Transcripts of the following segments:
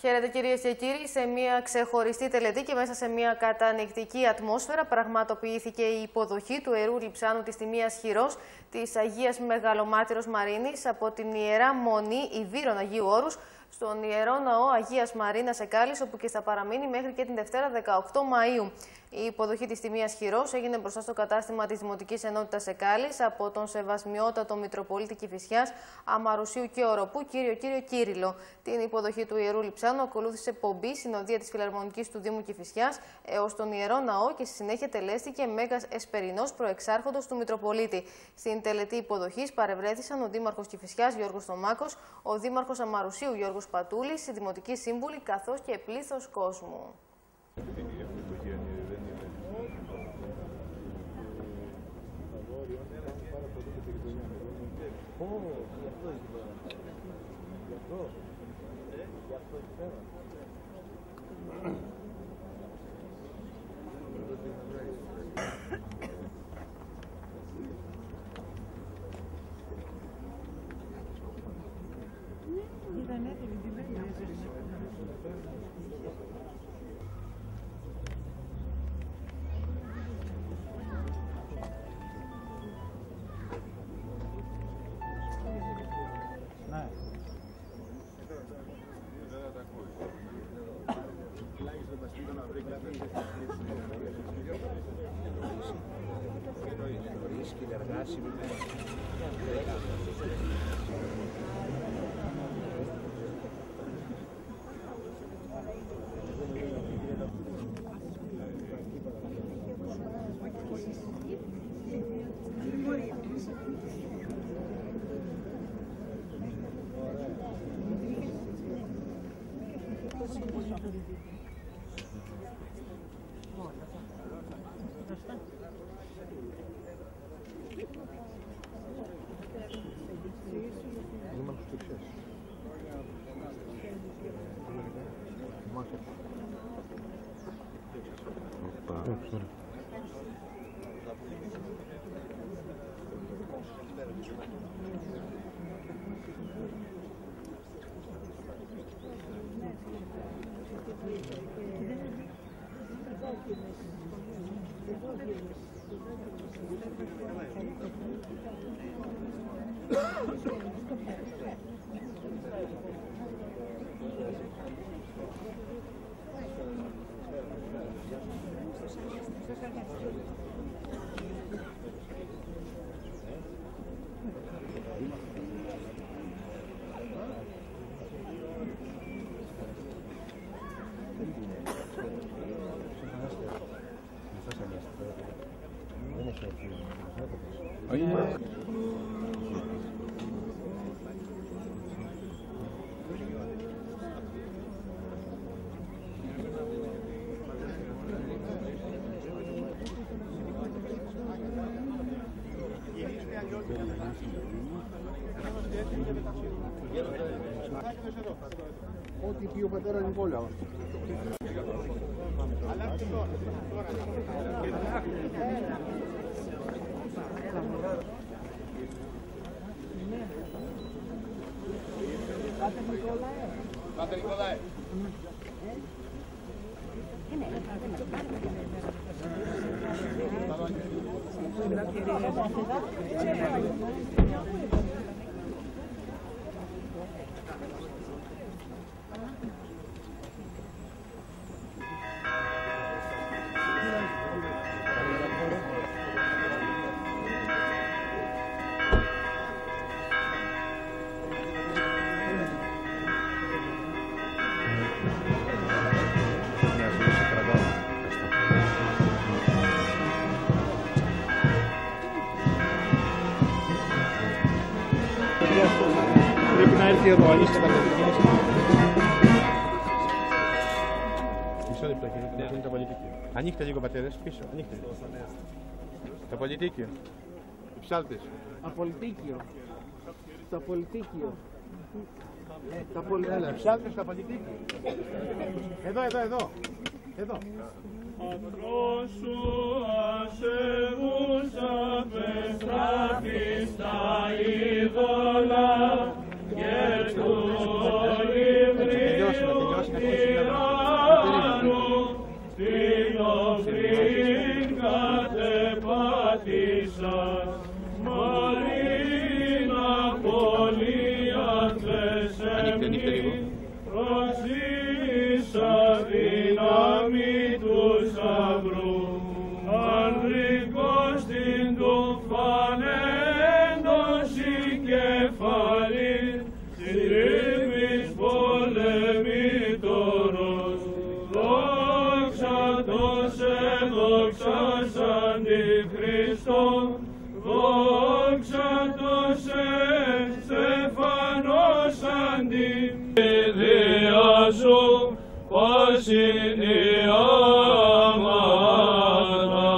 Χαίρετε κυρίες και κύριοι. Σε μια ξεχωριστή τελετή και μέσα σε μια κατανυκτική ατμόσφαιρα πραγματοποιήθηκε η υποδοχή του ιερού λειψάνου της Τιμίας Χειρός της Αγίας Μεγαλομάρτυρος Μαρίνης από την Ιερά Μονή Ιδύρων Αγίου Όρους στον Ιερό Ναό Αγίας Μαρίνας Εκάλης, όπου και θα παραμείνει μέχρι και την Δευτέρα 18 Μαΐου. Η υποδοχή της Τιμίας Χειρός έγινε μπροστά στο κατάστημα της Δημοτικής Ενότητας Εκάλης από τον Σεβασμιότατο Μητροπολίτη Κηφισιάς, Αμαρουσίου και Οροπού, κύριο Κύριλο. Την υποδοχή του ιερού λειψάνου ακολούθησε πομπή συνοδεία της Φιλαρμονικής του Δήμου Κηφισιάς έως τον Ιερό Ναό και στη συνέχεια τελέστηκε Μέγας Εσπερινός Προεξάρχοντος του Μητροπολίτη. Στην τελετή υποδοχής παρευρέθησαν ο Δήμαρχος Κηφισιάς Γιώργος Στομάκος, ο Δήμαρχος Αμαρουσίου Γιώργος Πατούλης, οι Δημοτικοί Σύμβουλοι καθώς και πλήθος κόσμου. Ό,τι πει ο πατέρας Νικόλαος. Πάτερ Νικόλαε. Πρέπει να έρθει εδώ, ανοίξτε τα πολιτική. Μισό λεπτό, κύριε, είναι το πολιτική. Ανοίχτε λίγο, πατέρες, πίσω, ανοίχτε. Το πολιτίκιο. Οι ψάλτες. Απολυτίκιο. Το πολιτίκιο. Οι ψάλτες στο πολιτίκιο. Εδώ. Εδώ. Πατρός σου ασεβούσα πεστράφεις τα είδωλα και του λιβρίου Βασίλισσας, Μαρίνα πολύ αθλεσέμνη, προσήσα δύναμη του σταυρού, ανδρικός την του φανέντος η κεφαλή, συντρίμης πολεμήτωρος, δόξα τόσε δόξας αντιχριστό, δόξα τόσε Στεφανός αντιπηδία σου, πάσιν η αμάτα.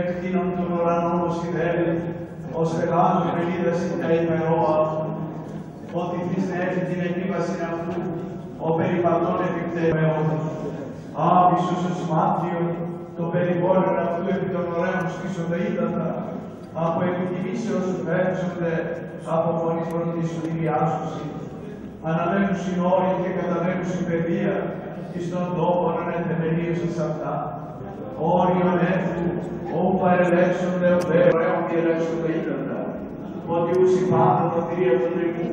εκτείνον τον ουρανό ως ιδέλη, ως μεγάλου μελίδαση τα ημερό αυτού, ότι θυσνεύει την επίβαση αυτού, ο περιπατών επιπτέmeόντος. Άβυσος ως μάτιον, το περιβόλιο αυτού επί των ωραίων στήσονται ύδατα, από επιτιμήσεως βέρξονται, από φωνής φροντίσου διάσωση. Αναμένουσιν όρια και καταβαίνουσιν παιδεία, εις των τόπων ανεθεμελίωσης αυτά. Όριον έφου, όπου παρελέξονται ωραίων διελέξονται ύδατα, ότι ούσι πάντα τα θηρία του λιμού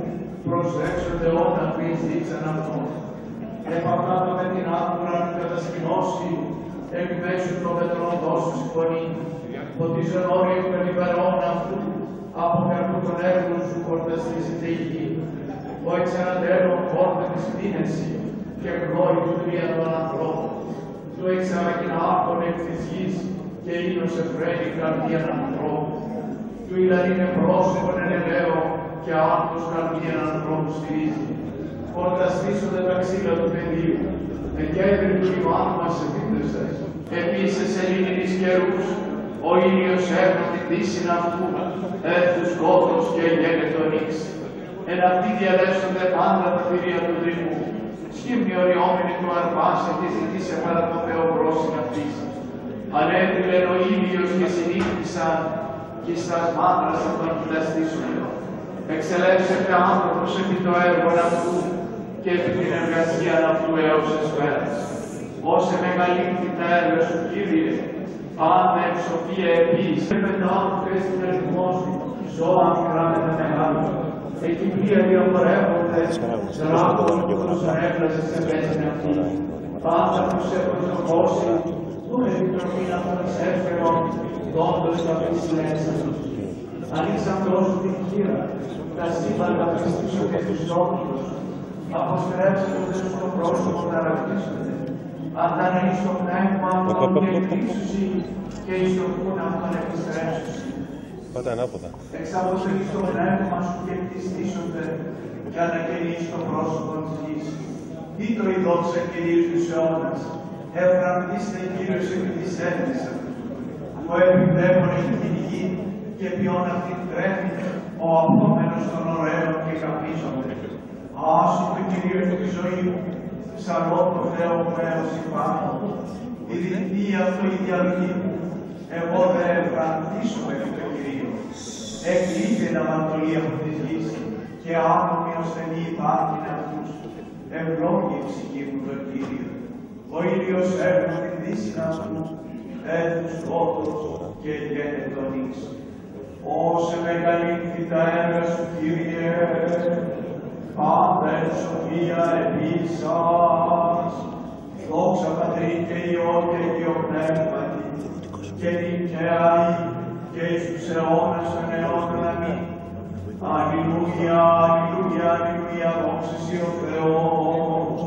προσέξονται όταν πεις δείξαν αυτόν. Επαπτάτω με την άκουρα να κατασκηνώσει, εκ μέσου των πετρών δώσου συμφωνεί, ότι ζωνόρια εκ περίπερών αυτού, από καρπού των έργων σου χορταστήσεται η γη. Ο εξανατέρων χόρτα της μήνεση και γνώρι του τρία των ανθρώπων. Του εξαρακινά άκον εκ της γης και ίνος εφραίνει καρδίαν ανθρώπου. Του ηλαρίνε πρόσωπον εν ελαίο και άκτος καρδίαν ανθρώπου στηρίζει. Χορταστήσονται τα ξύλα του πεδίου, εκέντρι του λιμάνου μας επίτρεσες. Επίσης ελληνικής καιρούς, ο ήλιος έρνω την δύσιν αυτού, έθους κότος και γένετο νύξ. Εν αυτοί διαλέσσονται πάντα τα θηρία του δρυμού. Σχήμνη οριόμενη του αρπάσε και ζητήσε παρά το Θεό πρόσιν αυτής. Ανέβηλεν ο ήλιος και συνήχθησαν, κι στας μάτρας θα τον κοιταστήσουν. Εξελεύσεται άνθρωπος επί το έργο αυτού και επί την εργασία αυτού έως εσφαίρας. Όσε μεγαλύτερη τα έργα σου, Κύριε, πάντα εν σοφία επίσης. Πετάω χθες την αριθμός, ζώα μικρά με τα μεγάλα. Εκεί πλοία διαπορεύονται, δράκων τους ανέφρασες σε μέση αυτή. Πάντα τους έχουν τροχώσει, τον επιτροπή να τον εξέφερον, δόντως τα φυσιλέξαν τους. Ανοίξαν τόσο την χείρα, τα σύμπαντα πιστήσουν και τους όμιλους, αποστρέψονται στο πρόσωπο να ρωτήσονται. Αντάνε εις το πνεύμα αυτόν και εκρήψουσι και εις το κούνα αυτόν επιστρέψουσι. Πάτε ανάποδα. Εξαποσχείς το πνεύμα σου και κτιστήσονται για να καινείς το πρόσωπο της γης. Τι το η δόξα Κυρίου τους αιώνας, ευγραφτήστε Κύριος επί της έθνησας. Ο επιπλέον έχει την γη και ποιον αυτήν τρέμει, ο απόμενος των ωραίων και καπνίζονται. Άσου του Κυρίου τη ζωή μου, ψαλώ το Θεό μου έως υπάρχω. Η δικτύη αυτό η διαλογή μου, εγώ δε ευγραφτήσω επί το Κυρίο. Εκλείπει να μαντολεί από τη γης και άτομοι ως στενοί υπάρχουν αυτούς. Ευλόγη η ψυχή μου τον Κύριο. Ο ήλιος έρνω την δύση αυτού, έθους κότος και γένετο νύξ. Όσε μεγαλύτερη τα έργα σου, Κύριε, πάντα εν σοφία επίσας. Δόξα Πατρί και Υιό και Υιό Πνεύματι, και νικαίοι και εις τους αιώνας των αιώνων αμήν. Αλληλούια, αλληλούια, αλληλούια, δόξα σοι ο Θεός.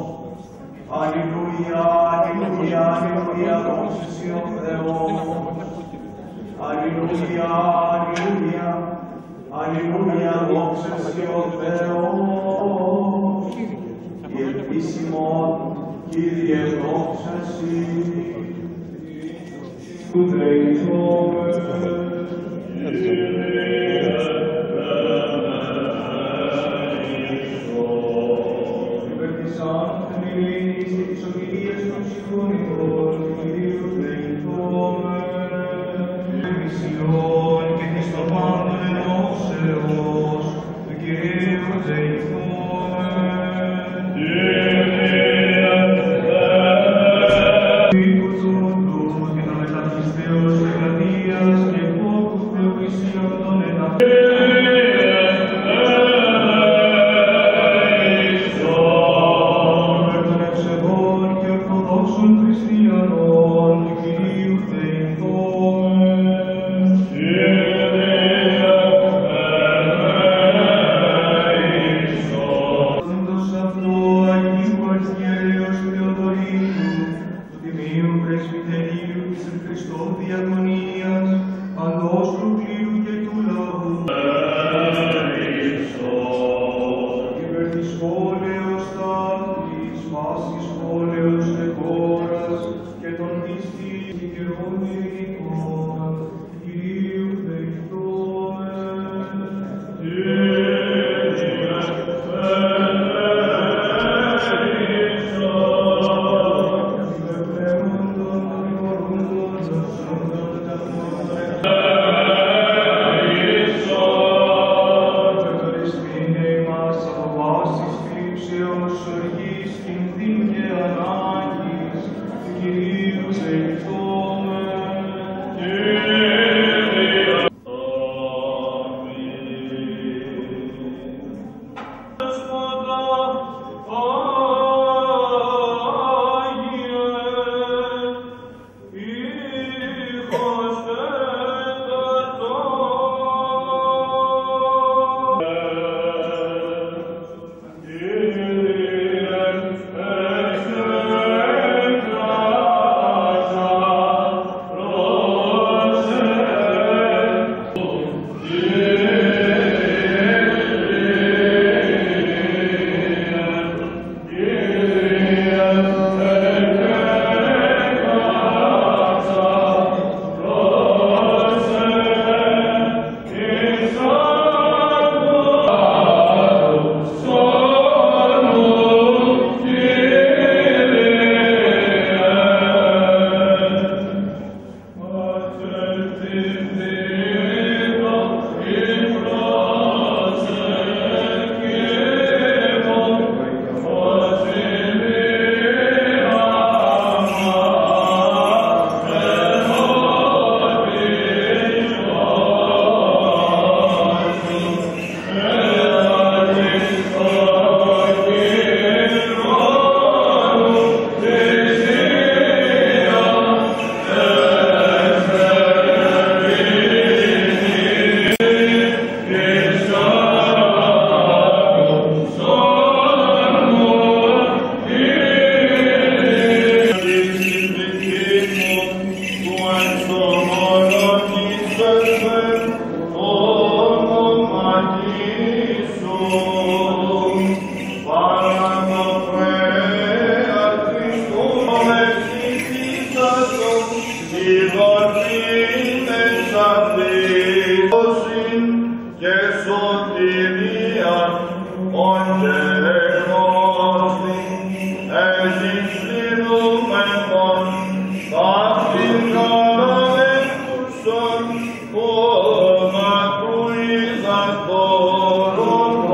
Αλληλούια, αλληλούια, αλληλούια, δόξα σοι ο Θεός. Αλληλούια, αλληλούια, αλληλούια, δόξα σοι ο Θεός. Η επίσημον, Κύριε, δόξα σοι, που δεηθούμε. Υπέρ της άνθεν ειρήνης και της ομιλίας των συγχωρητών, Κυρίου δεηθούμε. Μισιών και της το πάντων ενώσεως, του Κυρίου δεηθούμε. Υποτούντου την αμεταπιστέως εγκρατείας και φόβου Θεού εις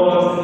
Oh,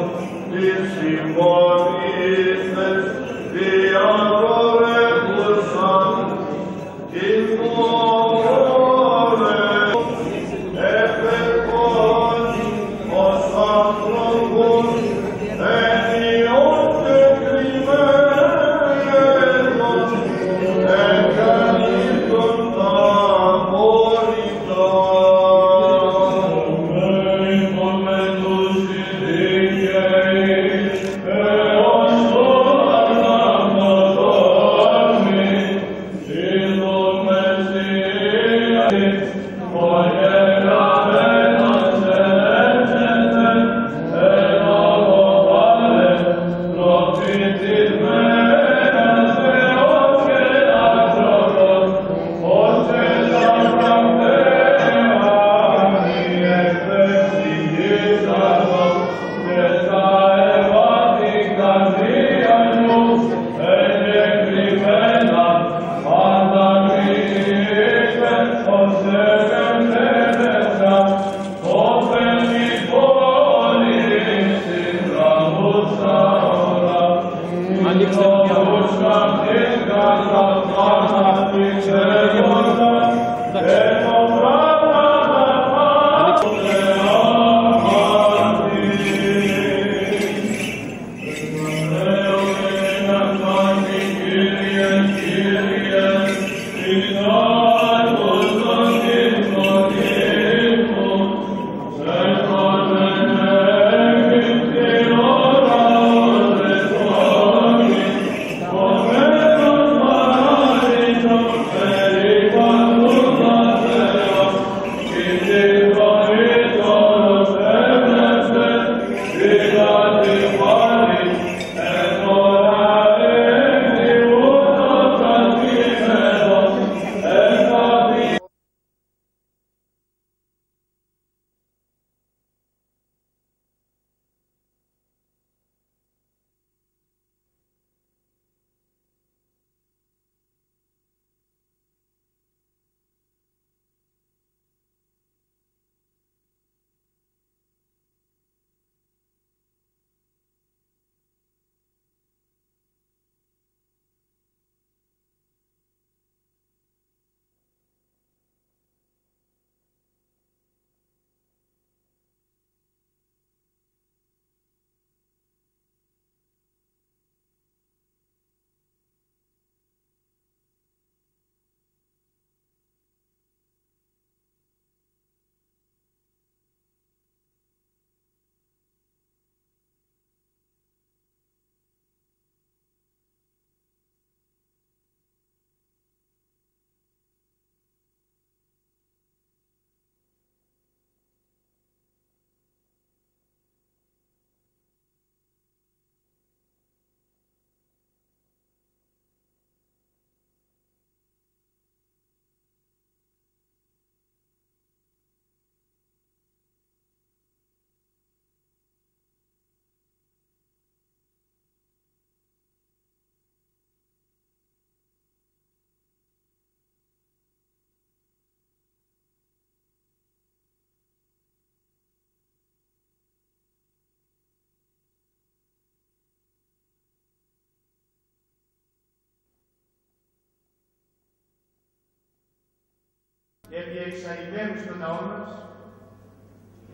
επί εξαγημένου στον ναό μας,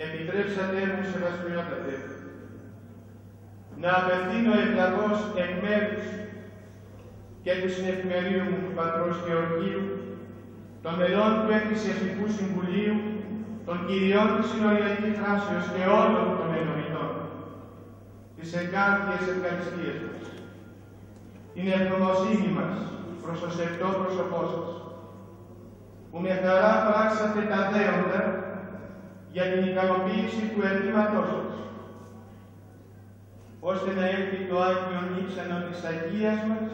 επιτρέψατε μου, σεβασμιότατε, να απευθύνω ευλαβώς εκ μέρους και του συνεφημερίου μου του πατρός Γεωργίου, των μελών του Εκκλησιαστικού Συμβουλίου, των κυριών της Συνοριακής Θράσεως και όλων των εννοητών, τις εγκάρδιες ευχαριστίες μας, την ευγνωμοσύνη μας προς το σεπτό πρόσωπό σας, που με χαρά πράξατε τα δέοντα για την ικανοποίηση του αιτήματός σας, ώστε να έρθει το Άγιον ύψανο της Αγίας μας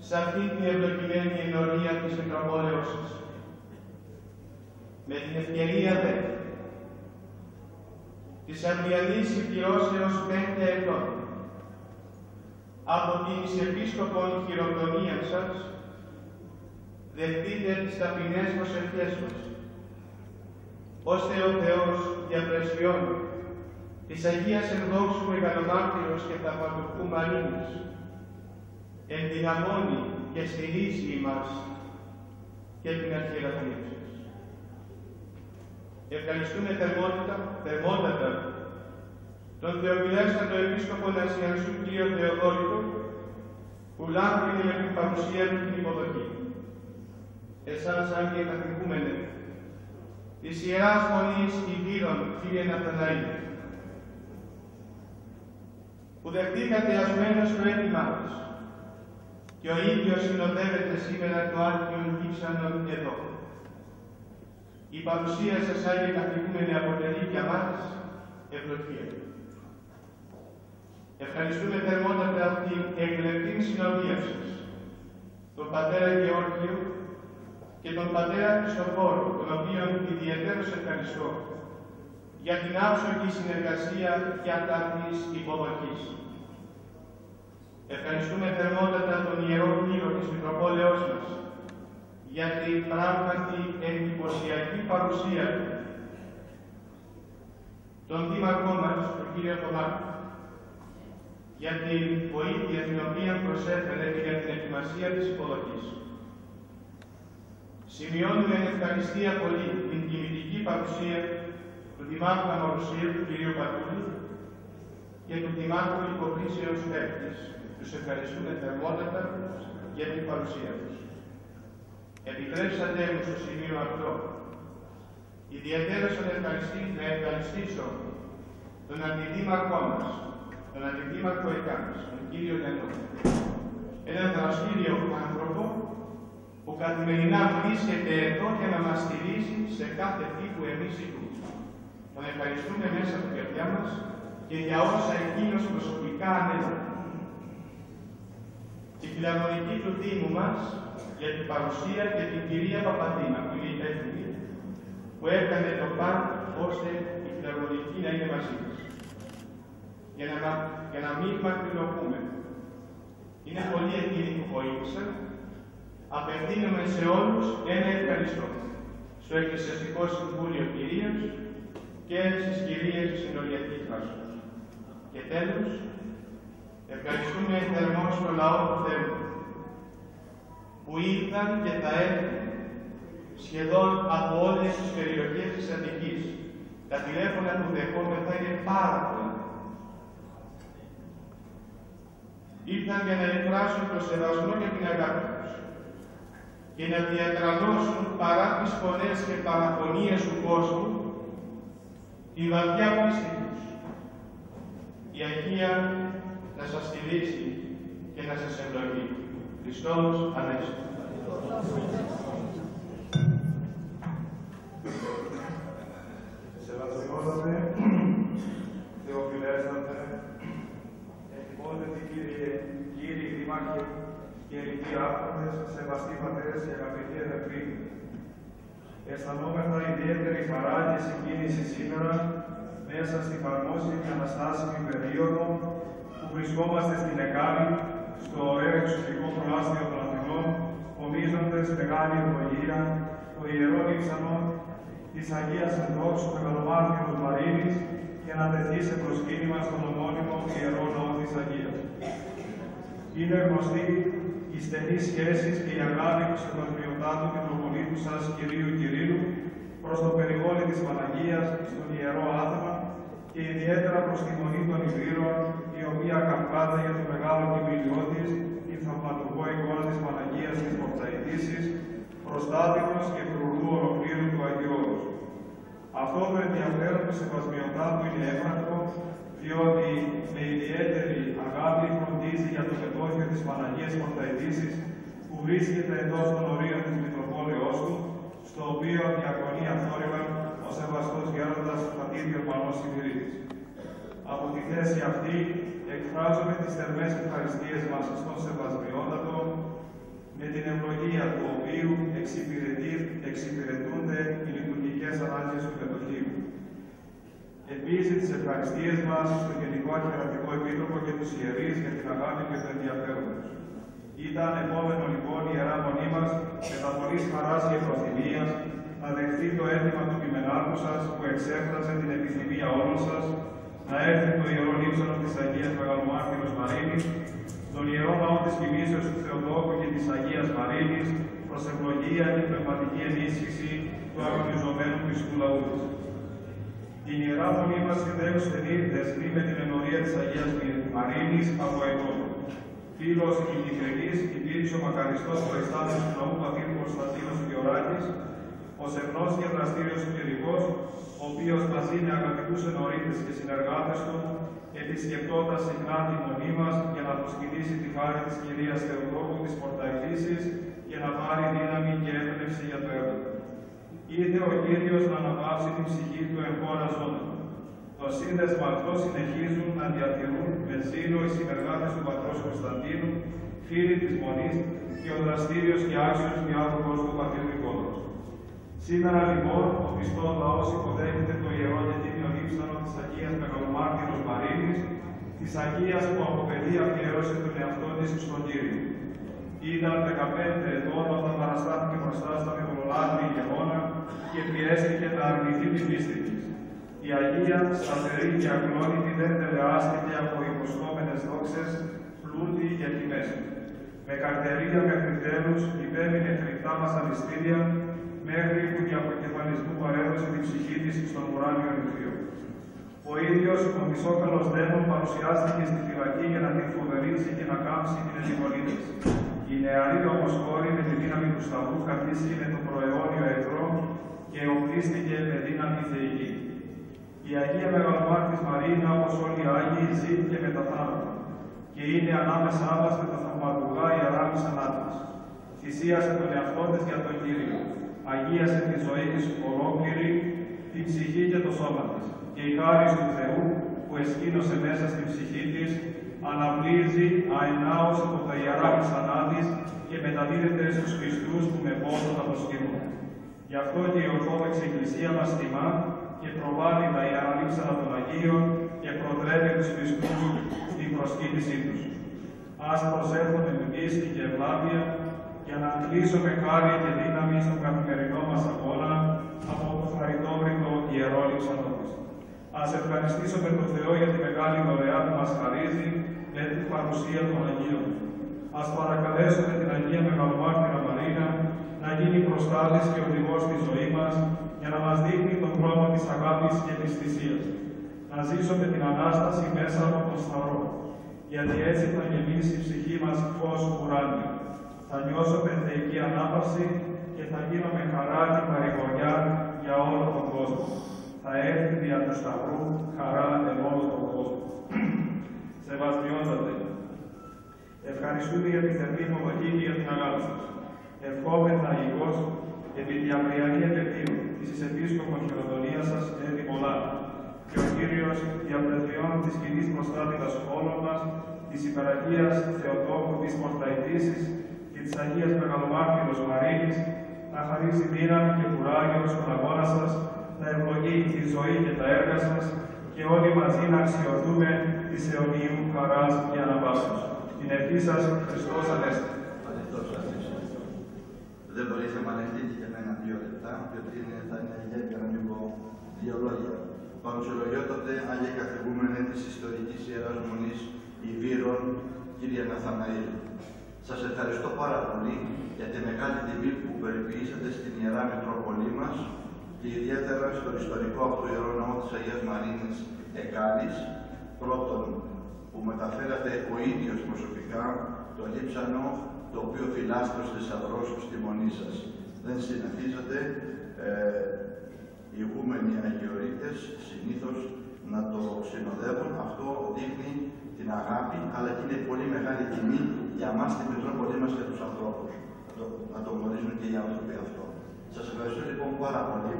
σε αυτή την ευλογημένη ενορία της Μητροπόλεως σας. Με την ευκαιρία δε της αυριανής συμπληρώσεως 5 ετών από την Επίσκοπον χειροτονία σας, δεχτείτε τις ταπεινές προσευχές μας, ώστε ο Θεός διαπρεσιών της Αγίας Ενδόξου Μεγαλομάρτυρος και Θαυματουργού Μαρίνης ενδυναμώνει και στηρίζει ημάς και την αρχιερατεία σας. Ευχαριστούμε θερμότατα τον Θεοφυλέστατο Επίσκοπο Νασιανσού κ. Θεοδόρικο, που λάμπρινε με την παρουσία του την υποδοχή. Εσάς, Άγιε Καθηγούμενε, της Ιεράς Μονής Ιδήρων, κύριε Ναθαναήλ, που δεχτήκατε ασμένος το αίτημά μας και ο ίδιος συνοδεύεται σήμερα το Άγιον Ύψανον εδώ. Η παρουσία σας, Άγιε Καθηγούμενε, αποτελεί για μας ευλογία. Ευχαριστούμε θερμότατα την εκλεπτή συνοδεία σας, τον Πατέρα Γεώργιο και τον Πατέρα Χριστοφόρο, τον οποίον ιδιαιτέρως ευχαριστώ για την άψογη συνεργασία κατά της υποδοχής. Ευχαριστούμε θερμότατα τον Ιερό Κλήρο της Μητροπόλεως μας για την πράγματι εντυπωσιακή παρουσία του, τον Δήμαρχό μας, τον κύριο Θωμάκη, για την βοήθεια την οποία προσέφερε και για την ετοιμασία της υποδοχής. Σημειώνουμε με ευχαριστία πολύ την τιμητική παρουσία του Δημάρχου Αμορουσίου, του κ. Πατούλη, και του Δημάρχου Υποκρίσεως Πέπτης. Τους ευχαριστούμε θερμότατα για την παρουσία τους. Επιτρέψατε μου στο σημείο αυτό ιδιαίτερα να ευχαριστήσω τον Αντιδήμαρχό μας, τον Αντιδήμαρχο Εκάμης, τον κύριο Λενό, έναν δραστήριο άνθρωπο που καθημερινά βρίσκεται εδώ για να μας στηρίζει σε κάθε τι που εμείς ζητούμε. Τον ευχαριστούμε μέσα από την καρδιά μας και για όσα εκείνος προσωπικά ανέλαβε. Τη φιλαρμονική του Δήμου μας για την παρουσία και την κυρία Παπαδίνα, που είναι υπεύθυνη, που έκανε το παν ώστε η φιλαρμονική να είναι μαζί μας. Για να μην μαρτυροποιούμε. Είναι πολλοί εκείνοι που βοήθησαν. Απευθύνουμε σε όλους ένα ευχαριστώ. Στο Εκκλησιαστικό Συμβούλιο κυρίως και στις κυρίες της Συνοριακής Θράσεως. Και τέλος, ευχαριστούμε θερμός στο λαό του Θεού, που ήρθαν και θα έρθουν σχεδόν από όλες τις περιοχές της Αττικής. Τα τηλέφωνα που δεχόμεθα είναι πάρα πολλά. Ήρθαν για να εκφράσουν το σεβασμό και την αγάπη τους και να διατρανώσουν παρά τις φωνές και παραφωνίες του κόσμου τη βαθιά πίστη τους. Η Αγία να σας στηρίζει και να σας ευλογεί. Χριστός Ανέστη. Σεβασμιότατε, Θεοφυλέστατε, εκτιμότατοι κύριοι δήμαρχοι και ελληνικοί άρχοντες, σεβαστοί πατέρες και αγαπητοί αδελφοί, αισθανόμεθα ιδιαίτερη χαρά και συγκίνηση σήμερα μέσα στην παρμόσια και αναστάσιμη περίοδο που βρισκόμαστε στην Εκάμη, στο ωραίο εξωτικό προάστιο των Αθηνών, ομίζοντας μεγάλη ευλογία το ιερό ύψανο της Αγίας Ενδόξου Μεγαλομάρτυρος Μαρίνης και να τεθεί σε προσκύνημα στον ομώνυμο ιερό ναό της Αγίας. Είναι γνωστή η οι στενείς σχέσεις και η αγάπη του Σεβασμιωτάτου Μητροπολίτου σας, Κυρίου Κυρίου, προς το περιβόλι της Παναγίας, στον Ιερό Άθμα και ιδιαίτερα προς τη Μονή των Ιδρύρων, η οποία καυγάται για το μεγάλο κοιμήλιό της, την θαυματουργό εικόνα της Παναγίας της Πορταϊτήσης, προστάτηνος και φρουρού ολοκλήρου του Αγιώρους. Αυτό το ενδιαφέρον του Σεβασμιωτάτου είναι έφρακτο, διότι με ιδιαίτερη αγάπη φροντίζει για το μετόχιο της Παναγίας Πορταϊτήσης, που βρίσκεται εντός των ορίων της Μητροπόλεως του, στο οποίο διακονεί αθόρυβα ο σεβαστός γέροντας πατήρ Γερμανός Σιδηρίτης. Από τη θέση αυτή εκφράζουμε τις θερμές ευχαριστίες μας στον Σεβασμιότατο, με την ευλογία του οποίου εξυπηρετούνται οι λειτουργικές ανάγκες του μετοχείου. Επίσης, τις ευχαριστίες μας στον Γενικό Αρχιερατικό Επίτροπο και τους ιερείς για την αγάπη και το ενδιαφέρον τους. Ήταν επόμενο λοιπόν η Ιερά Μονή μας, με τα πολλής χαράς και προθυμίας, να δεχθεί το αίτημα του κειμενάρχου σας, που εξέφρασε την επιθυμία όλων σας, να έρθει το Ιερό Λείψανο της Αγίας Μεγαλομάρτυρος Μαρίνης, στον Ιερό Ναό της Κοιμήσεως του Θεοτόκου και της Αγίας Μαρίνης, προς ευλογία και πνευματική ενίσχυση του αγωνιζομένου πιστού λαού της. Την Ιερά Μονή μας δεσμεί με την ενορία της Αγίας Μαρίνης από ετών. Φίλος και ειλικρινής υπήρξε ο μακαριστός προϊστάμενος του ναού πατήρ Κωνσταντίνος Φιωράκης, ο σεμνός και δραστήριος κληρικός, ο οποίος μαζί με αγαπητούς ενορίτες και συνεργάτες του επισκεπτόταν συχνά τη μονή μας για να προσκυνήσει τη χάρη της Κυρίας Θεοτόκου της Πορταϊτήσης και να πάρει δύναμη και έμπνευση για το έργο. Ήρθε ο Κύριος να αναπαύσει την ψυχή του εν χώρα ζώντων. Το σύνδεσμα αυτό συνεχίζουν να διατηρούν με ζήλο οι συνεργάτες του πατρός Κωνσταντίνου, φίλοι της Μονής και ο δραστήριος και άξιος διάδοχος του πατήρ Νικόλαος. Σήμερα λοιπόν ο πιστός λαός υποδέχεται το ιερό και τίμιο λείψανο της Αγίας Μεγαλομάρτυρος Μαρίνης, της Αγίας που από παιδί αφιέρωσε τον εαυτό της στον Κύριο. Ήταν 15 ετών όταν παραστάθηκε μπροστά στα Μητρολάτρη ηγεμόνα και πιέστηκε να αρνηθεί την πίστη της. Η Αγία, σταθερή και ακλόνητη, δεν τελεάστηκε από υποσχόμενες δόξες, πλούτη και τιμές. Με καρτερία μέχρι τέλους υπέμεινε φρικτά βασανιστήρια, μέχρι που δια αποκεφαλισμού παρέδωσε την ψυχή της στον ουράνιο νυχθείο. Ο ίδιος, ο μισόκαλος δαίμον, παρουσιάστηκε στη φυλακή για να την φοβερήσει και να κάμψει την επιμονή της. Η νεαρή όμως κόρη με τη δύναμη του Σταυρού καθίστηκε με τον προαιώνιο εχθρό και οπλίστηκε με δύναμη θεϊκή. Η Αγία Μεγαλομάρτης Μαρίνα, όπως όλοι οι Άγιοι, ζήτηκε μετά θάνατο και είναι ανάμεσά μας με τα θαυματουργά ιερά μισανά της. Θυσίασε τον εαυτό της για τον Κύριο. Αγίασε τη ζωή της ολόκληρη, την ψυχή και το σώμα της. Και η χάρη του Θεού που εσκήνωσε μέσα στην ψυχή της, αναπλύζει αενάως από τα ιερά μισανά της και μεταδίδεται στους πιστούς που με πόνο τα προσκυνούν. Γι' αυτό και η Ορθόδοξη Εκκλησία μας τιμά και προβάλλει τα ιερά λείψανα των Αγίων και προτρέπει τους πιστούς στην προσκύνησή τους. Ας προσέχουμε με πίστη και ευλάβεια για να αντλήσουμε χάρη και δύναμη στον καθημερινό μας αγώνα από το χαριτόβριτο ιερό λείψανο της. Ας ευχαριστήσουμε τον Θεό για τη μεγάλη δωρεά που μας χαρίζει με την παρουσία των Αγίων. Ας παρακαλέσουμε την Αγία Μεγαλομάρτυρα Μαρίνα να γίνει προστάτης και οδηγός στη ζωή μας, για να μας δείχνει τον δρόμο της αγάπης και της θυσίας. Να ζήσουμε την Ανάσταση μέσα από τον Σταυρό, γιατί έτσι θα γεμίσει η ψυχή μας φως ουράνιο. Θα νιώσουμε θεϊκή ανάπαυση και θα γίνουμε χαρά και παρηγοριά για όλο τον κόσμο. Θα έρθει δια του Σταυρού χαρά εν όλο τον κόσμο. Σεβασμιότατε, ευχαριστούμε για τη θερμή υποδοχή και για την αγάπη σας. Ευχόμεθα ηγός επί τη αυριανή επαιτίου της Επίσκοπων χειροτονίας σας έδει πολλά. Και ο Κύριος διαπλευριών της κοινής προστάτητας όλων μας, της υπεραγίας Θεοτόκου της Πορταϊτήσης και της Αγίας Μεγαλομάρτυρος Μαρίνης, να χαρίσει δύναμη και κουράγιο στον αγώνα σας, να ευλογεί τη ζωή και τα έργα σας και όλοι μαζί να αξιωθούμε της αιωνίου χαράς και αναβάσεως. Την ευχή σας, Χριστός Ανέστη. Δεν μπορείς να μανευτείς για μένα 2 λεπτά, διότι θα είναι ιδιαίτερα να πω 2 λόγια. Παρουσιολογιότατε, Άγιε Καθηγούμενε της Ιστορικής Ιεράς Μονής Ιβύρων, κύριε Ναθαναήλ. Σας ευχαριστώ πάρα πολύ για τη μεγάλη τιμή που περιποιήσατε στην Ιερά Μητρόπολή μας και ιδιαίτερα στον ιστορικό αυτό ιερό ναό της Αγίας Μαρίνης Εκάλης. Πρώτον, που μεταφέρατε ο ίδιος προσωπικά το λείψανο το οποίο φυλάσσετε ως θησαυρός στη μονή σας. Δεν συνηθίζεται οι ηγούμενοι αγιορείτες συνήθως να το συνοδεύουν. Αυτό δείχνει την αγάπη, αλλά και είναι πολύ μεγάλη τιμή για μας την Μητρόπολη μας και τους ανθρώπους. Να το γνωρίζουν και οι άνθρωποι αυτό. Σας ευχαριστώ λοιπόν πάρα πολύ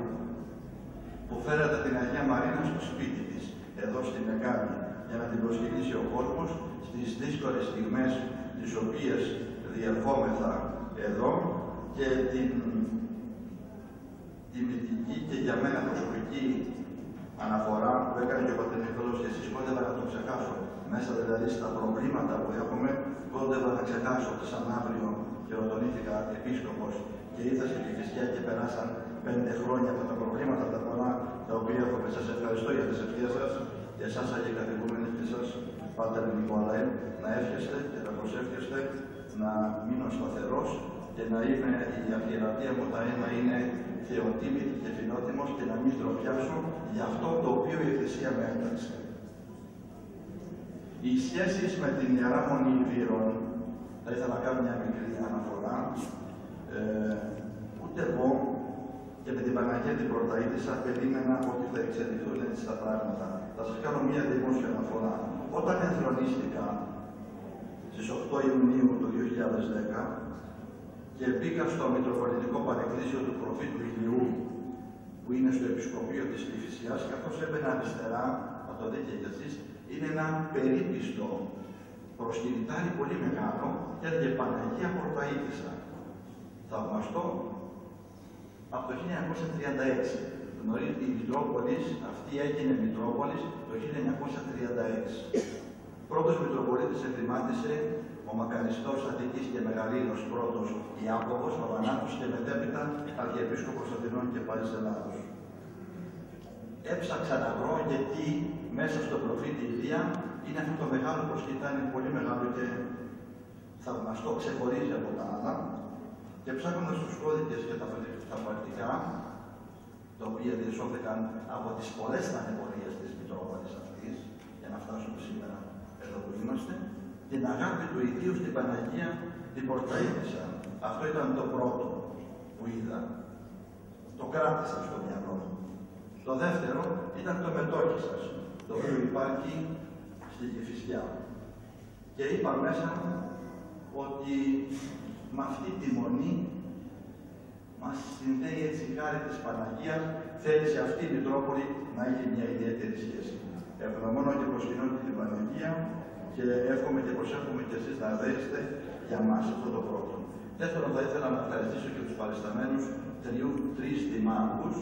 που φέρατε την Αγία Μαρίνα στο σπίτι της, εδώ στην Εκάλη, για να την προσκυνήσει ο κόσμος στις δύσκολες στιγμές τις οποίες διερχόμεθα εδώ και την τιμητική και για μένα προσωπική αναφορά που έκανε και ο πατέρ Νικόλαος και εσείς, κόντευα να το ξεχάσω. Μέσα δηλαδή στα προβλήματα που έχουμε, κόντευα να ξεχάσω ότι σαν αύριο χειροτονήθηκα επίσκοπος και ήρθα στην Κηφισιά και περάσαν 5 χρόνια από τα προβλήματα τα πολλά τα οποία έχουμε. Σας ευχαριστώ για τις ευχές σας και εσάς αγιοκαθηγούμενοι και εσάς, Πάτερ Νικόλαε, να εύχεστε και να προσεύχεστε να μείνω σταθερός και να είμαι η αρχιερατεία μου να είναι θεοτίμητη και φιλότιμος και να μην στροπιάσω για αυτό το οποίο η Εκκλησία με έταξε. Οι σχέσεις με την Ιερά Μονή Ιδήρων, θα ήθελα να κάνω μια μικρή αναφορά, ούτε εγώ και με την Παναγία την Πρωταΐτισσα περίμενα ότι θα εξελιχθούν έτσι τα πράγματα. Θα σας κάνω μια δημόσια αναφορά. Όταν ενθρονίστηκα στις 8 Ιουνίου του 2010 και μπήκα στο Μητροπολιτικό Παρεκκλήσιο του Προφήτου Ηλιού, που είναι στο Επισκοπείο της Κηφισιάς, καθώς έμπαινα αριστερά, θα το δείτε και εσείς, είναι ένα περίπιστο προσκυνητάρι πολύ μεγάλο και έλεγε Παναγία Πρωταΐτισσα. Θαυμαστό. Από το 1936. Γνωρίζετε, η Μητρόπολης, αυτή έγινε Μητρόπολης το 1936. Πρώτος Μητροπολίτης εμβλημάτισε ο μακαριστός Αττικής και Μεγαλήνος πρώτος Ιάκωβος Παπανάτος και μετέπειτα Αρχιεπίσκοπος Αθηνών και Πάλης Ελλάδος. Έψαξα να βρω γιατί μέσα στο προφήτη Ηλία είναι αυτό το μεγάλο προσκυνητάρι, πολύ μεγάλο και θαυμαστό, ξεχωρίζει από τα άλλα. Και ψάχνοντας τους κώδικες και τα πρακτικά, τα οποία διασώθηκαν από τις πολλές ταλαιπωρίες της Μητρόπολης αυτής, για να φτάσουμε σήμερα εδώ που είμαστε, την αγάπη του ιδίου στην Παναγία την Πρωταΐτισσα. Αυτό ήταν το πρώτο που είδα. Το κράτησα στο μυαλό μου. Το δεύτερο ήταν το μετόχι σας, το οποίο υπάρχει στη Κηφισιά. Και είπα μέσα μου ότι με αυτή τη μονή μας συνδέει έτσι η χάρη της Παναγίας, θέλει σε αυτή η Μητρόπολη να έχει μια ιδιαίτερη σχέση. Ευγνωμονώ και προσκυνώ την Παναγία και εύχομαι και προσεύχομαι και εσείς να δέχεστε για μας αυτό το πρώτο. Δεύτερον, θα ήθελα να ευχαριστήσω και τους παρισταμένους τρεις δημάρχους,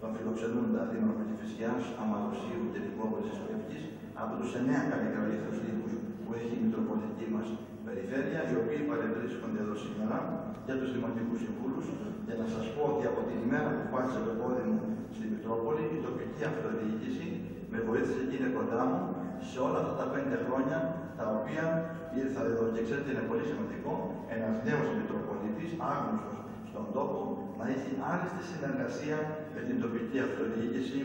τον φιλοξενούντα Δήμαρχο Κηφισιάς, Αμαλωσίου και Νικόπολης Πεύκης, από τους 9 καλλικραλήθους δήμους που έχει η Μητροπολιτική μας περιφέρεια, οι οποίοι παρευρίσκονται εδώ σήμερα, για τους δημοτικούς συμβούλους, για να σας πω ότι από την ημέρα που πάτησα το πόδι μου στη Μητρόπολη, η τοπική αυτοδιοίκηση με βοήθησε και είναι κοντά μου σε όλα αυτά τα 5 χρόνια τα οποία ήρθα εδώ. Και ξέρετε, είναι πολύ σημαντικό ένας νέος Μητροπολίτης, άγνωστος στον τόπο, να έχει άριστη συνεργασία με την τοπική αυτοδιοίκηση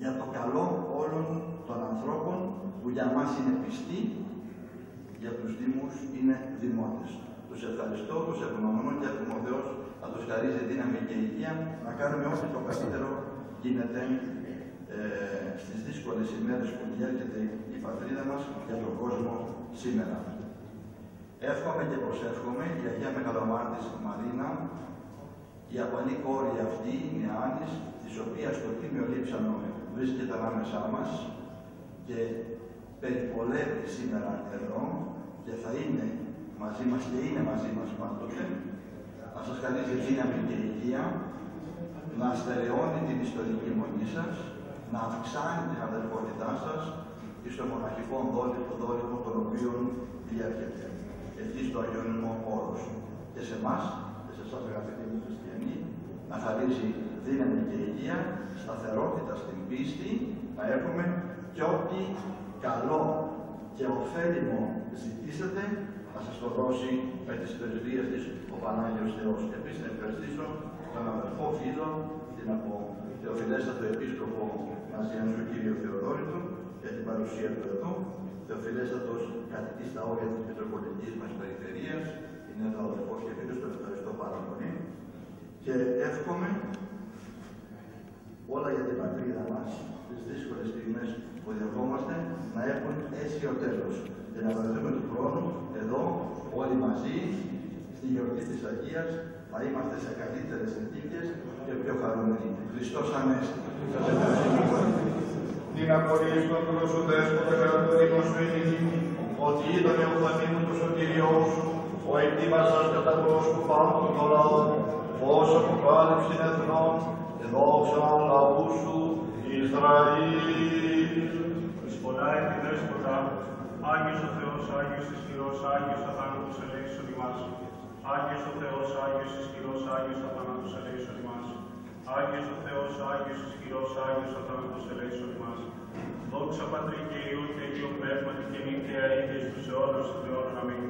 για το καλό όλων των ανθρώπων που για μας είναι πιστοί, για τους Δήμους είναι δημότες. Τους ευχαριστώ, τους ευγνωμονώ και εύχομαι ο Θεός να τους χαρίζει δύναμη και υγεία να κάνουμε ό,τι το καλύτερο γίνεται στις δύσκολες ημέρες που διέρχεται η πατρίδα μας για τον κόσμο σήμερα. Εύχομαι και προσεύχομαι η Αγία Μεγαλομάρτης Μαρίνα, η απαλή κόρη αυτή, η Νεάνης, της οποίας το Τίμιο Λείψανο βρίσκεται ανάμεσά μας και περιπολεύει σήμερα εδώ και θα είναι μαζί μας και είναι μαζί μας πάντοτε, να σας χαρίζει δύναμη και υγεία, να στερεώνει την ιστορική μονή σας, να αυξάνει την αδελφότητά σας και στο μοναχικό δόλυμο τον οποίο διέρχεται. Εκεί στο Αγιώνυμο όρος. Και σε εμάς, και σε εσάς αγαπητοί μου χριστιανοί, να χαρίζει δύναμη και υγεία, σταθερότητα στην πίστη, να έχουμε και ό,τι καλό και ωφέλιμο ζητήσετε, θα σας το δώσει με τις πρεσβείες της ο Πανάγιος Θεός. Επίσης, να ευχαριστήσω τον αδερφό φίλο, την από Θεοφιλέστατο Επίσκοπο Ναζιανού κύριο Θεοδόρητο, για την παρουσία του εδώ. Θεοφιλέστατος κατοικεί στα όρια της Μητροπολιτικής μας Περιφερείας, είναι εδώ ο αδερφός και φίλος, τον ευχαριστώ πάρα πολύ. Και εύχομαι όλα για την πατρίδα μας, τις δύσκολες στιγμές που διαβόμαστε, να έχουν αίσιο τέλος. Και να βρεθούμε του χρόνου, εδώ, όλοι μαζί, στη γιορτή της Αγίας, θα είμαστε σε καλύτερες συνθήκες και πιο χαρούμενοι. Χριστός Ανέστη. Σας ευχαριστώ πολύ. Την απορίες των Δρόσου Δέσποτε κατά το Δήμο σου ενηγήνει, ότι είδον εουφανή μου το σωτήριό σου, ο ετοίμασας κατά προσκουφάνου των λαών, ως αποκάλυψην εθνών, δόξαν λαού σου, Ισραήλ. Σπολάει τη Δέσποτα, Άγιος ο Θεός, Άγιος ισχυρός, Άγιος αθάνατος ελέησον ημάς. Άγιος ο Θεός, Άγιος ισχυρός, Άγιος αθάνατος ελέησον ημάς. Άγιος ο Θεός, Άγιος ισχυρός, Άγιος αθάνατος ελέησον ημάς. Δόξα Πατρί και Υιού και Αγίου Πνεύματι και νύχια αίγες τους αιώνας των αιώνων. Αμήν.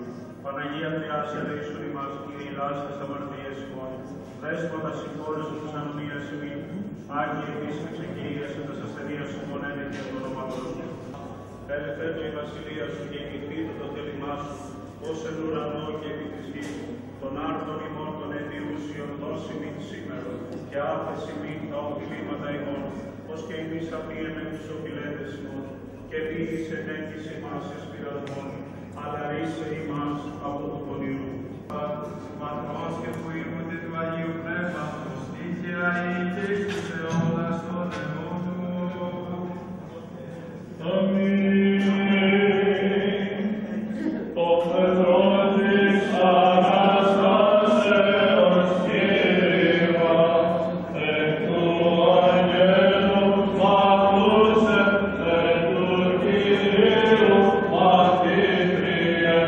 Παναγία Τριάς ελέησον ημάς, Κύριε ηλάστας αμαρτίες ημών. Δέσποτα συγχώρεσον της ανομίας ημών. Άγιε επίσκεψε και ίασε τας ασθενείας ημών ένεκε το ονόματος σου. Ελευθέρω η βασιλεία σου και ημιθήτω το θέλημά σου, ως εν ουρανό και επί της γης. Των άρτων ημών των ενδιούσιων δώσει μην σήμερα, και άφεση μην τα οφειλήματα ημών, ως και εμείς απίεμεν τους οφειλέτες ημών, και ποιείς ενέγγισε ημάς εις πειρασμών, αλλά ρίσε ημάς από του πονηρού. Πατρός και του Υιού και του Αγίου Πνεύματος, τύχαια ή και εις τους αιώνας των αιώνων. Αμήν. Ο Θεός της Αναστάσεως Κύριμα, εκ του Αγγέλου μαθούσε, εκ του Κυρίου μαθήτριε.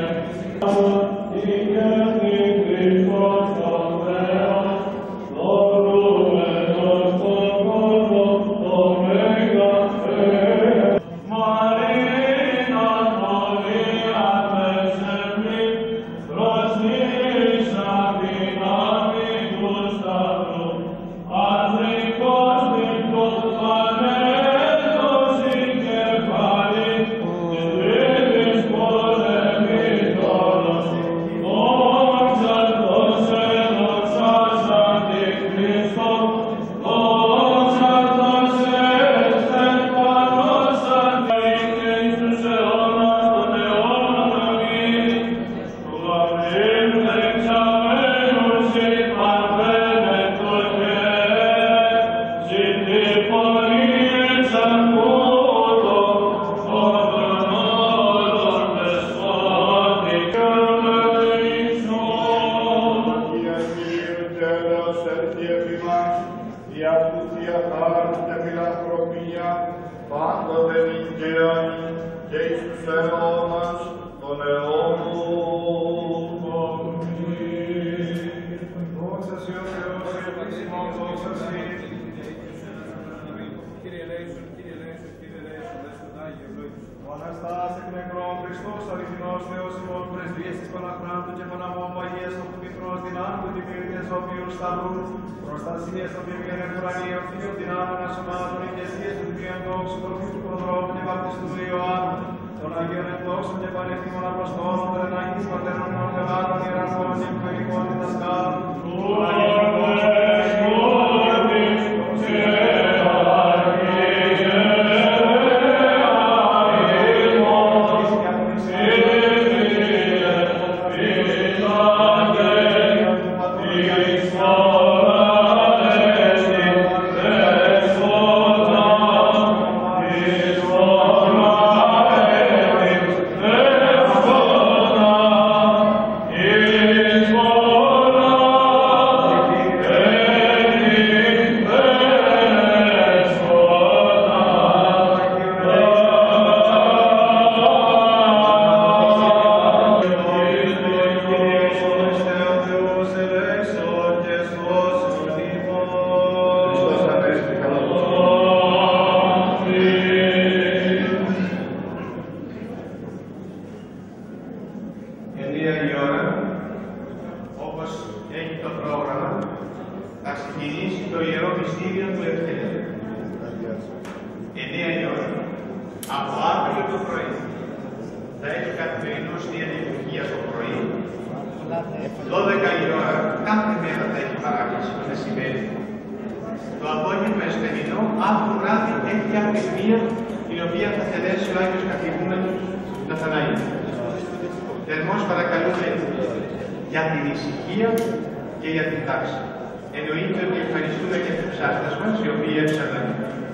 Προστασίες των Κύριων Εκουρανίων, Κύριων Δυνάμων Ασωμάτων, ηγεσίες του Κύριων Δόξου, προφήτου Προδρόμου και Βαπτιστού Ιωάννου, των Αγίων Εκδόξων και Πανεπιστήμων Αποστόλων, των Εναγείς Πατέρων των Θεάτων, Ιεραρχών και Υπουργικών Διδασκάλων, των Αγίων Amen. Από αύριο το πρωί θα έχει καθημερινό στη λειτουργία το πρωί. 12 η ώρα κάθε μέρα θα έχει παράκληση το μεσημέρι. Το απόγευμα εσπερινό, αύριο βράδυ έχει απειθμία την οποία θα θελέσει ο Άγιος Καθηγούμενος Ναθαναήλ. Θερμός παρακαλούμε για την ησυχία και για την τάξη. Εννοείται ότι ευχαριστούμε και τους ψάστες μας, οι οποίοι έψαναν,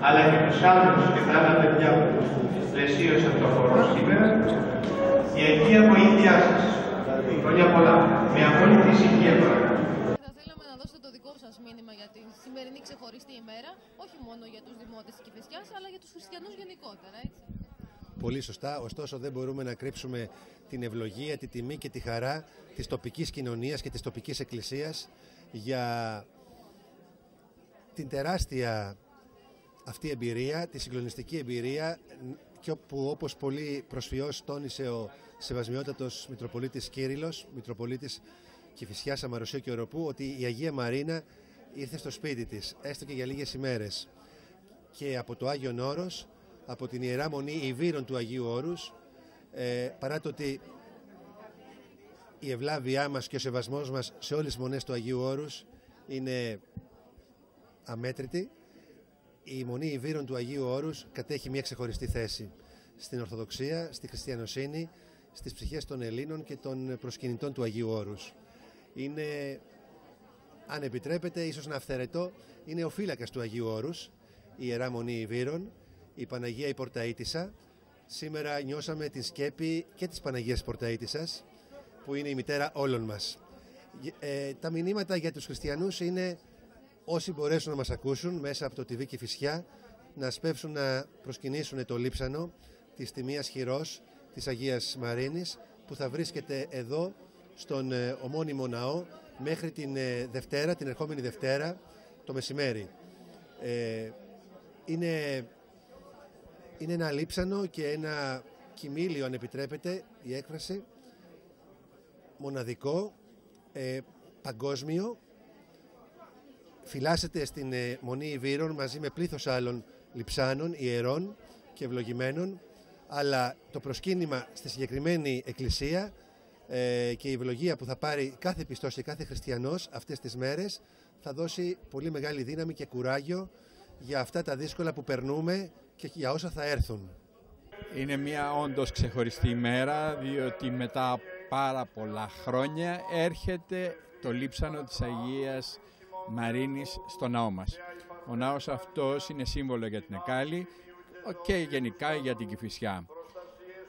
αλλά και τους άλλους και τα άλλα παιδιά που πλαισίωσαν το χώρο σήμερα. Η Αγία βοήθειά σας. Χρόνια πολλά. Με απόλυτη ησυχία παρακαλώ. Θα θέλαμε να δώσετε το δικό σας μήνυμα για τη σημερινή ξεχωριστή ημέρα, όχι μόνο για τους δημότες της Κηφισιάς, αλλά για τους χριστιανούς γενικότερα, έτσι. Πολύ σωστά, ωστόσο δεν μπορούμε να κρύψουμε την ευλογία, τη τιμή και τη χαρά της τοπικής κοινωνίας και της τοπικής εκκλησίας για την τεράστια αυτή εμπειρία, τη συγκλονιστική εμπειρία, και όπου, όπως πολύ προσφυώς τόνισε ο Σεβασμιότατος Μητροπολίτης Κύριλλος, Μητροπολίτης Κηφισιάς, Αμαροσίου και Οροπού, ότι η Αγία Μαρίνα ήρθε στο σπίτι της, έστω και για λίγες ημέρες, και από το Άγιον Όρος, από την Ιερά Μονή Ιβύρων του Αγίου Όρους, παρά το ότι η ευλάβειά μας και ο σεβασμός μας σε όλες τις μονές του Αγίου Όρους είναι αμέτρητη, η Μονή Ιβύρων του Αγίου Όρους κατέχει μια ξεχωριστή θέση στην Ορθοδοξία, στη χριστιανοσύνη, στις ψυχές των Ελλήνων και των προσκυνητών του Αγίου Όρους. Είναι, αν επιτρέπετε, ίσως να αυθαιρετώ, είναι ο φύλακας του Αγίου Όρους, η Ιερά Μονή Ιβύρων, η Παναγία η Πορταΐτισσα. Σήμερα νιώσαμε την σκέπη και της Παναγίας Πορταΐτισσας, που είναι η μητέρα όλων μας. Τα μηνύματα για τους χριστιανούς είναι, όσοι μπορέσουν να μας ακούσουν μέσα από το TV Κηφισιά, να σπεύσουν να προσκυνήσουν το λείψανο της Τιμίας Χειρός της Αγίας Μαρίνης, που θα βρίσκεται εδώ στον ομώνυμο ναό μέχρι την Δευτέρα, την ερχόμενη Δευτέρα το μεσημέρι. Είναι ένα λείψανο και ένα κοιμήλιο, αν επιτρέπετε η έκφραση, μοναδικό, παγκόσμιο. Φυλάσσεται στην Μονή Ιβύρων μαζί με πλήθος άλλων λειψάνων, ιερών και ευλογημένων, αλλά το προσκύνημα στη συγκεκριμένη εκκλησία και η ευλογία που θα πάρει κάθε πιστός και κάθε χριστιανός αυτές τις μέρες θα δώσει πολύ μεγάλη δύναμη και κουράγιο για αυτά τα δύσκολα που περνούμε και για όσα θα έρθουν. Είναι μια όντως ξεχωριστή ημέρα, διότι μετά πάρα πολλά χρόνια έρχεται το λείψανο της Αγίας Μαρίνης στο ναό μας. Ο ναός αυτός είναι σύμβολο για την Εκάλη και γενικά για την Κηφισιά.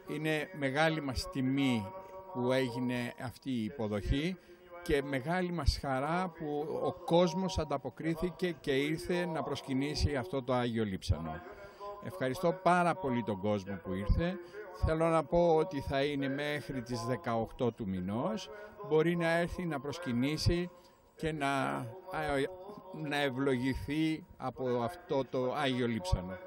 Είναι μεγάλη μας τιμή που έγινε αυτή η υποδοχή και μεγάλη μας χαρά που ο κόσμος ανταποκρίθηκε και ήρθε να προσκυνήσει αυτό το Άγιο Λείψανο. Ευχαριστώ πάρα πολύ τον κόσμο που ήρθε. Θέλω να πω ότι θα είναι μέχρι τις 18 του μηνός. Μπορεί να έρθει να προσκυνήσει και να ευλογηθεί από αυτό το Άγιο Λείψανο.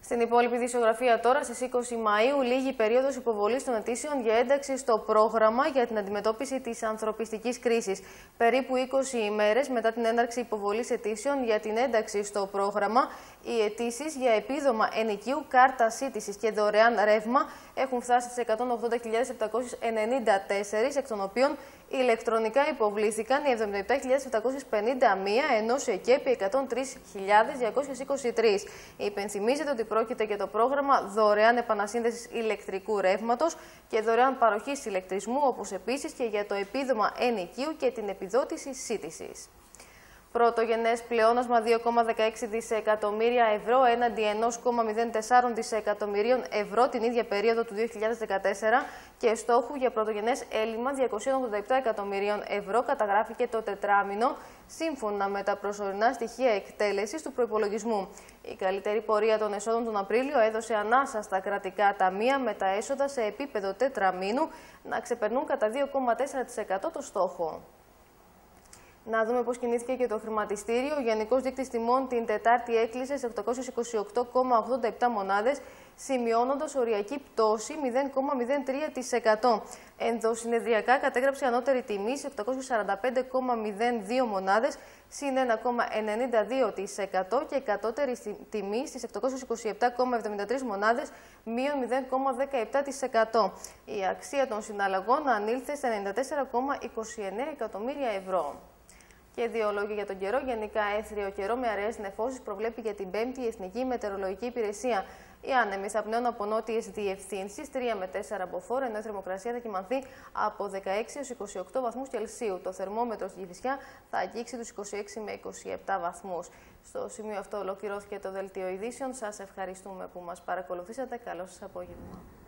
Στην υπόλοιπη δισογραφία τώρα, στις 20 Μαΐου, λήγει η περίοδος υποβολής των αιτήσεων για ένταξη στο πρόγραμμα για την αντιμετώπιση της ανθρωπιστικής κρίσης. Περίπου 20 ημέρες μετά την έναρξη υποβολής αιτήσεων για την ένταξη στο πρόγραμμα, οι αιτήσεις για επίδομα ενοικίου, κάρτα σύντησης και δωρεάν ρεύμα έχουν φτάσει στις 180.794, εκ των οποίων ηλεκτρονικά υποβλήθηκαν οι 77.751, ενώ σε ΚΕΠΗ 103.223. Υπενθυμίζεται ότι πρόκειται για το πρόγραμμα δωρεάν επανασύνδεσης ηλεκτρικού ρεύματος και δωρεάν παροχής ηλεκτρισμού, όπως επίσης και για το επίδομα ενοικίου και την επιδότηση σύντησης. Πρωτογενές πλεόνασμα 2,16 δισεκατομμύρια ευρώ έναντι 1,04 δισεκατομμυρίων ευρώ την ίδια περίοδο του 2014 και στόχου για πρωτογενές έλλειμμα 287 εκατομμυρίων ευρώ καταγράφηκε το τετράμινο, σύμφωνα με τα προσωρινά στοιχεία εκτέλεσης του προϋπολογισμού. Η καλύτερη πορεία των εσόδων τον Απρίλιο έδωσε ανάσα στα κρατικά ταμεία, με τα έσοδα σε επίπεδο τετραμήνου να ξεπερνούν κατά 2,4% το στόχο. Να δούμε πώς κινήθηκε και το χρηματιστήριο. Ο γενικός δείκτης τιμών την Τετάρτη έκλεισε σε 828,87 μονάδες, σημειώνοντας οριακή πτώση 0,03%. Ενδοσυνεδριακά κατέγραψε ανώτερη τιμή σε 845,02 μονάδες, συν 1,92% και κατώτερη τιμή στις 827,73 μονάδες, μείον 0,17%. Η αξία των συναλλαγών ανήλθε στα 94,29 εκατομμύρια ευρώ. Και δύο λόγια για τον καιρό. Γενικά έθριο καιρό με αραιές νεφώσεις προβλέπει για την Πέμπτη η Εθνική Μετεωρολογική Υπηρεσία. Οι άνεμοι θα πνέουν από νότιες διευθύνσεις 3 με 4 μποφόρ, ενώ η θερμοκρασία θα κυμανθεί από 16 έως 28 βαθμούς Κελσίου. Το θερμόμετρο στη Κηφισιά θα αγγίξει τους 26 με 27 βαθμούς. Στο σημείο αυτό ολοκληρώθηκε το Δελτίο Ειδήσεων. Σας ευχαριστούμε που μας παρακολουθήσατε. Καλό σας απόγευμα.